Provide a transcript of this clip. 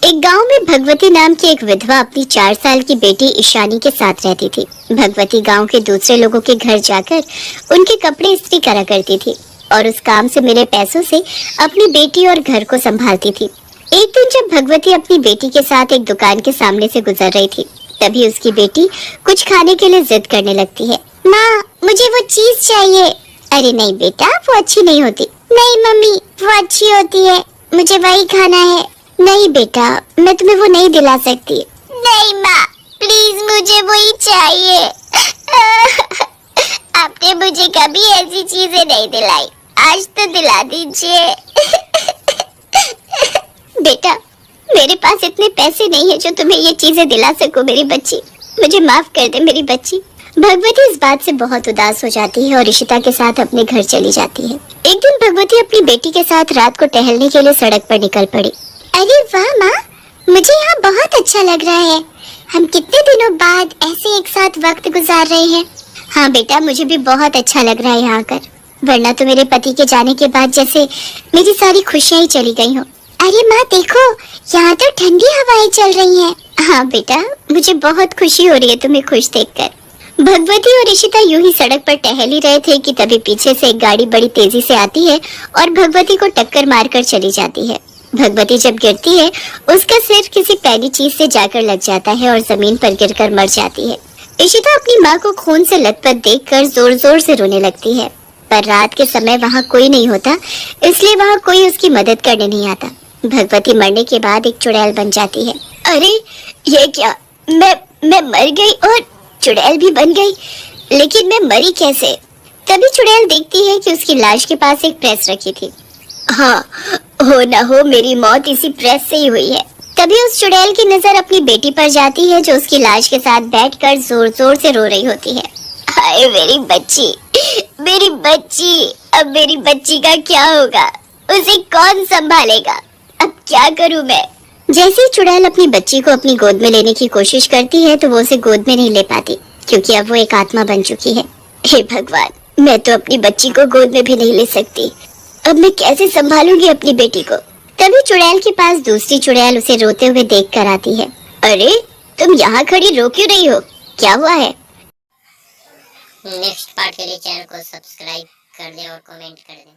एक गांव में भगवती नाम की एक विधवा अपनी 4 साल की बेटी ईशानी के साथ रहती थी। भगवती गांव के दूसरे लोगों के घर जाकर उनके कपड़े इस्त्री करा करती थी और उस काम से मिले पैसों से अपनी बेटी और घर को संभालती थी। एक दिन जब भगवती अपनी बेटी के साथ एक दुकान के सामने से गुजर रही थी, तभी उसकी बेटी कुछ खाने के लिए जिद करने लगती है। माँ, मुझे वो चीज चाहिए। अरे नहीं बेटा, वो अच्छी नहीं होती। नहीं मम्मी, वो अच्छी होती है, मुझे वही खाना है। नहीं बेटा, मैं तुम्हें वो नहीं दिला सकती। नहीं माँ, प्लीज मुझे वही चाहिए। आपने मुझे कभी ऐसी चीजें नहीं दिलाई, आज तो दिला दीजिए। बेटा, मेरे पास इतने पैसे नहीं है जो तुम्हें ये चीजें दिला सकूं मेरी बच्ची। मुझे माफ कर दे मेरी बच्ची। भगवती इस बात से बहुत उदास हो जाती है और ऋषिता के साथ अपने घर चली जाती है। एक दिन भगवती अपनी बेटी के साथ रात को टहलने के लिए सड़क पर निकल पड़ी। अरे वाह माँ, मुझे यहाँ बहुत अच्छा लग रहा है। हम कितने दिनों बाद ऐसे एक साथ वक्त गुजार रहे हैं। हाँ बेटा, मुझे भी बहुत अच्छा लग रहा है यहाँ आकर, वरना तो मेरे पति के जाने के बाद जैसे मेरी सारी खुशियाँ ही चली गई हो। अरे माँ देखो, यहाँ तो ठंडी हवाएं चल रही हैं। हाँ बेटा, मुझे बहुत खुशी हो रही है तुम्हें खुश देखकर। भगवती और ऋषिता यूं ही सड़क पर टहल ही रहे थे कि तभी पीछे से एक गाड़ी बड़ी तेजी से आती है और भगवती को टक्कर मारकर चली जाती है। भगवती जब गिरती है, उसका सिर किसी पैनी चीज से जाकर लग जाता है और जमीन पर गिरकर मर जाती है। ऋषिता अपनी माँ को खून से लथपथ देखकर जोर जोर से रोने लगती है, पर रात के समय वहाँ कोई नहीं होता, इसलिए वहाँ कोई उसकी मदद करने नहीं आता। भगवती मरने के बाद एक चुड़ैल बन जाती है। अरे ये क्या, मैं मर गई और चुड़ैल भी बन गई, लेकिन मैं मरी कैसे? तभी चुड़ैल देखती है कि उसकी लाश के पास एक प्रेस रखी थी। हाँ, हो ना हो मेरी मौत इसी प्रेस से ही हुई है। तभी उस चुड़ैल की नजर अपनी बेटी पर जाती है जो उसकी लाश के साथ बैठकर जोर जोर से रो रही होती है। हाय मेरी बच्ची, मेरी बच्ची, अब मेरी बच्ची का क्या होगा? उसे कौन संभालेगा? अब क्या करूं मैं? जैसे ही चुड़ैल अपनी बच्ची को अपनी गोद में लेने की कोशिश करती है तो वो उसे गोद में नहीं ले पाती, क्योंकि अब वो एक आत्मा बन चुकी है। हे भगवान, मैं तो अपनी बच्ची को गोद में भी नहीं ले सकती। अब मैं कैसे संभालूंगी अपनी बेटी को? तभी चुड़ैल के पास दूसरी चुड़ैल उसे रोते हुए देख कर आती है। अरे तुम यहाँ खड़ी रो क्यों रही हो? क्या हुआ है? नेक्स्ट पार्ट के लिए चैनल को सब्सक्राइब कर दें और कमेंट कर दें।